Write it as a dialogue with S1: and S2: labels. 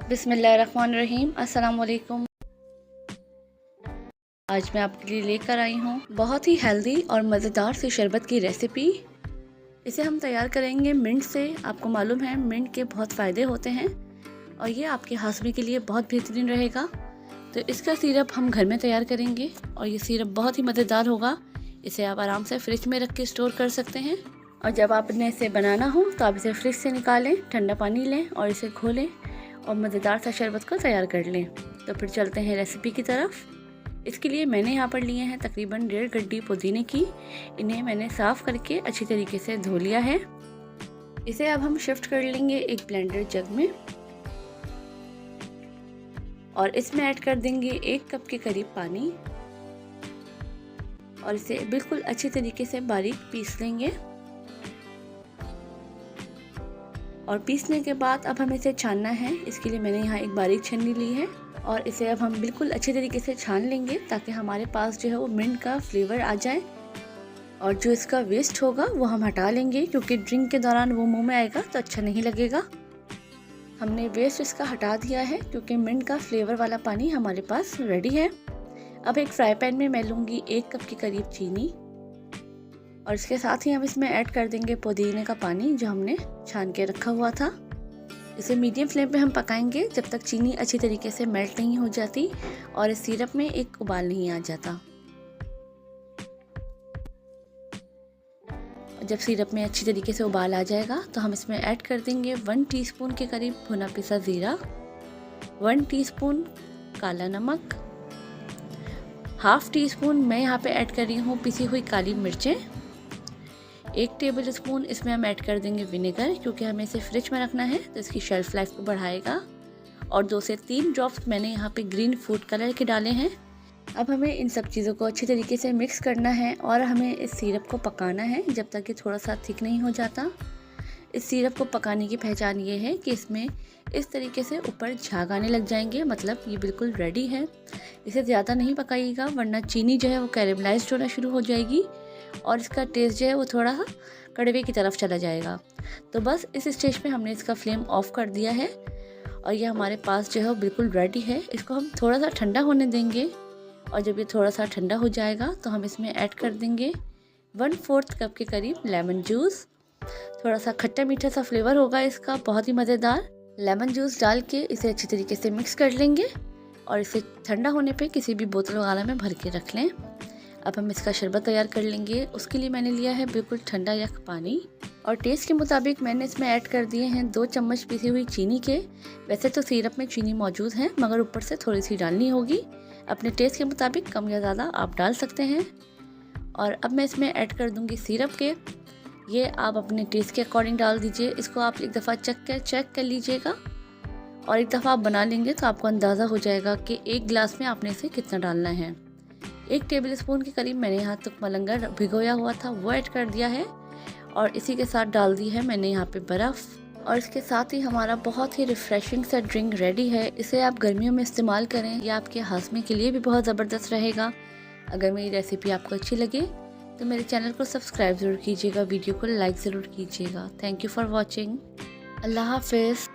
S1: बिस्मिल्लाहिर्रहमानिर्रहीम। अस्सलाम वालेकुम। आज मैं आपके लिए लेकर आई हूँ बहुत ही हेल्दी और मज़ेदार सी शरबत की रेसिपी। इसे हम तैयार करेंगे मिंट से। आपको मालूम है मिंट के बहुत फ़ायदे होते हैं और ये आपके हाजमे के लिए बहुत बेहतरीन रहेगा। तो इसका सिरप हम घर में तैयार करेंगे और ये सिरप बहुत ही मज़ेदार होगा। इसे आप आराम से फ्रिज में रख के स्टोर कर सकते हैं और जब आपने इसे बनाना हो तो आप इसे फ्रिज से निकालें, ठंडा पानी लें और इसे घोलें और मज़ेदार सा शरबत को तैयार कर लें। तो फिर चलते हैं रेसिपी की तरफ। इसके लिए मैंने यहाँ पर लिए हैं तकरीबन 1.5 गड्डी पुदीने की। इन्हें मैंने साफ़ करके अच्छी तरीके से धो लिया है। इसे अब हम शिफ्ट कर लेंगे एक ब्लेंडर जग में और इसमें ऐड कर देंगे 1 कप के करीब पानी और इसे बिल्कुल अच्छी तरीके से बारीक पीस लेंगे। और पीसने के बाद अब हमें इसे छानना है। इसके लिए मैंने यहाँ एक बारीक छन्नी ली है और इसे अब हम बिल्कुल अच्छे तरीके से छान लेंगे ताकि हमारे पास जो है वो मिंट का फ्लेवर आ जाए। और जो इसका वेस्ट होगा वो हम हटा लेंगे क्योंकि ड्रिंक के दौरान वो मुंह में आएगा तो अच्छा नहीं लगेगा। हमने वेस्ट इसका हटा दिया है क्योंकि मिंट का फ्लेवर वाला पानी हमारे पास रेडी है। अब एक फ्राई पैन में मैं लूँगी 1 कप के करीब चीनी और इसके साथ ही हम इसमें ऐड कर देंगे पुदीने का पानी जो हमने छान के रखा हुआ था। इसे मीडियम फ्लेम पे हम पकाएंगे जब तक चीनी अच्छी तरीके से मेल्ट नहीं हो जाती और इस सिरप में एक उबाल नहीं आ जाता। जब सिरप में अच्छी तरीके से उबाल आ जाएगा तो हम इसमें ऐड कर देंगे 1 टीस्पून के करीब भुना पिसा ज़ीरा, 1 टीस्पून काला नमक, हाफ़ टीस्पून मैं यहाँ पे ऐड कर रही हूँ पिसी हुई काली मिर्चें, 1 टेबल स्पून इसमें हम ऐड कर देंगे विनेगर क्योंकि हमें इसे फ्रिज में रखना है तो इसकी शेल्फ़ लाइफ को बढ़ाएगा। और 2 से 3 ड्रॉप्स मैंने यहाँ पे ग्रीन फूड कलर के डाले हैं। अब हमें इन सब चीज़ों को अच्छी तरीके से मिक्स करना है और हमें इस सिरप को पकाना है जब तक कि थोड़ा सा थिक नहीं हो जाता। इस सिरप को पकाने की पहचान ये है कि इसमें इस तरीके से ऊपर झाग आने लग जाएंगे, मतलब ये बिल्कुल रेडी है। इसे ज़्यादा नहीं पकाइएगा वरना चीनी जो है वो कैरेमलाइज्ड होना शुरू हो जाएगी और इसका टेस्ट जो है वो थोड़ा सा कड़वे की तरफ चला जाएगा। तो बस इस स्टेज पे हमने इसका फ्लेम ऑफ कर दिया है और ये हमारे पास जो है वो बिल्कुल रेडी है। इसको हम थोड़ा सा ठंडा होने देंगे और जब ये थोड़ा सा ठंडा हो जाएगा तो हम इसमें ऐड कर देंगे 1/4 कप के करीब लेमन जूस। थोड़ा सा खट्टा मीठा सा फ्लेवर होगा इसका, बहुत ही मज़ेदार। लेमन जूस डाल के इसे अच्छी तरीके से मिक्स कर लेंगे और इसे ठंडा होने पे किसी भी बोतल वगैरह में भर के रख लें। अब हम इसका शरबत तैयार कर लेंगे। उसके लिए मैंने लिया है बिल्कुल ठंडा यख पानी और टेस्ट के मुताबिक मैंने इसमें ऐड कर दिए हैं 2 चम्मच पिसी हुई चीनी के। वैसे तो सिरप में चीनी मौजूद है मगर ऊपर से थोड़ी सी डालनी होगी। अपने टेस्ट के मुताबिक कम या ज़्यादा आप डाल सकते हैं। और अब मैं इसमें ऐड कर दूँगी सिरप के। ये आप अपने टेस्ट के अकॉर्डिंग डाल दीजिए। इसको आप एक दफ़ा चेक कर लीजिएगा और एक दफ़ा आप बना लेंगे तो आपको अंदाज़ा हो जाएगा कि 1 गिलास में आपने इसे कितना डालना है। 1 टेबल स्पून के करीब मैंने यहाँ तक मलंगा भिगोया हुआ था वो ऐड कर दिया है और इसी के साथ डाल दी है मैंने यहाँ पे बर्फ़। और इसके साथ ही हमारा बहुत ही रिफ़्रेशिंग सा ड्रिंक रेडी है। इसे आप गर्मियों में इस्तेमाल करें, यह आपके हाजमे के लिए भी बहुत ज़बरदस्त रहेगा। अगर मेरी रेसिपी आपको अच्छी लगे तो मेरे चैनल को सब्सक्राइब ज़रूर कीजिएगा, वीडियो को लाइक ज़रूर कीजिएगा। Thank you for watching. अल्लाह हाफ़िज़।